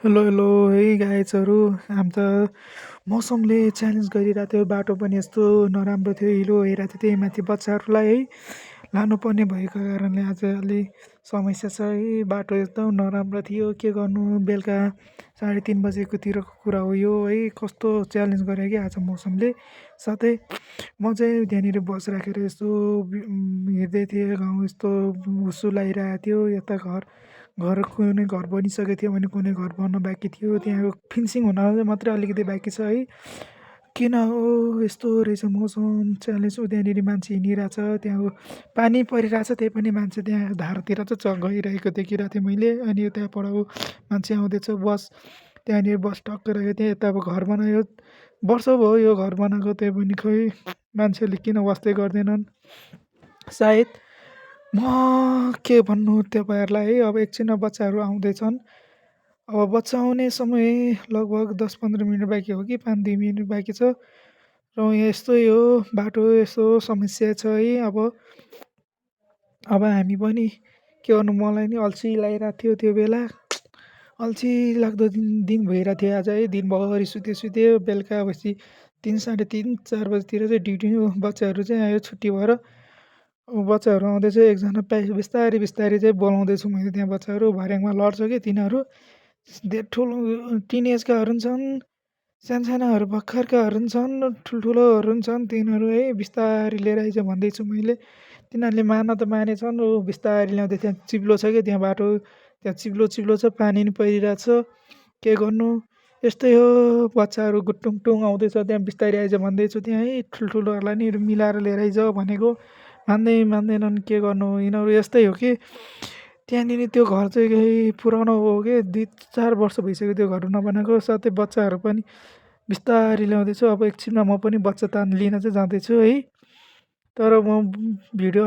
Hello hello है गाइजहरू। हामी त मौसमले च्यालेन्ज गरिरहेको थियो। बाटो पनि यस्तो नराम्रो थियो, हिलो भइरहेको थियो। त्यही माथि बच्चाहरूलाई है लानुपर्ने भएको कारणले आज अलि समस्या छ है। बाटो एकदम नराम्रो थियो, के गर्नु। बेलुका 3:30 बजेकोतिरको कुरा हो यो है। कस्तो च्यालेन्ज गर्यो कि आज मौसमले। साथै म चाहिँ त्यहाँनिर बस राखेर यसो हिँड्दै थिएँ। गाउँ यस्तो हुस्सु लागिरहेको थियो। यता कुनै घर बनिसकेको थियो भने कुनै घर बन्न बाँकी थियो। त्यहाँको फिनिसिङ हुन मात्रै अलिकति बाँकी छ है। किन हो यस्तो रहेछ मौसम च्यालेन्ज। त्यहाँनिर मान्छे हिँडिरहेछ, त्यहाँ पानी परिरहेछ, त्यही पनि मान्छे त्यहाँ धारतिर चाहिँ गइरहेको देखिरहेको थिएँ मैले। अनि त्यहाँबाट मान्छे आउँदैछ, बस त्यहाँनिर बस टक्क रहेको थियो। यता अब घर बनायो, वर्ष भयो यो घर बनाएको, त्यही पनि खोइ मान्छेले किन वास्तै गर्दैनन् सायद। म के भन्नु तपाईँहरूलाई है। अब एकछिनमा बच्चाहरू आउँदैछन्। अब बच्चा आउने समय लगभग 10-15 मिनट बाँकी हो कि 5-2 मिनट बाँकी छ। र यहाँ यस्तै हो, बाटो यसो समस्या छ है। अब हामी पनि के गर्नु, मलाई नि अल्छी लागिरहेको थियो त्यो बेला। अल्छी लाग्दो दिन भइरहेको थियो आज है। दिनभरि सुते बेलुका भएपछि 3, 3:30, 4 बजीतिर चाहिँ ड्युटी बच्चाहरू चाहिँ आयो छुट्टी भएर। अब बच्चाहरू आउँदैछ, एकजना बिस्तारी बिस्तारी चाहिँ बोलाउँदैछु मैले। त्यहाँ बच्चाहरू भर्याङमा लड्छ कि तिनीहरू। ठुलो टिनेजकाहरू पनि छन्, सानसानाहरू भर्खरकाहरू पनि छन्, ठुल्ठुलोहरू पनि छन्। तिनीहरू है बिस्तारी लिएर आइज भन्दैछु मैले। तिनीहरूले मान त मानेछन्। बिस्तारी ल्याउँदै, त्यहाँ चिप्लो छ कि त्यहाँ बाटो, त्यहाँ चिप्लो छ, पानी नि परिरहेछ। के गर्नु, यस्तै हो। बच्चाहरू गुटुङटुङ आउँदैछ, त्यहाँ बिस्तारी आइज भन्दैछु। त्यहाँ है ठुल्ठुलोहरूलाई नि मिलाएर लिएर आइज भनेको, मान्दैनन्। के गर्नु, यिनीहरू यस्तै हो कि। त्यहाँनिर त्यो घर चाहिँ पुरानो हो कि 2-4 वर्ष भइसक्यो त्यो घर नबनाएको। साथै बच्चाहरू पनि बिस्तारी ल्याउँदैछु। अब एकछिनमा म पनि बच्चा लिन चाहिँ जाँदैछु है। तर म भिडियो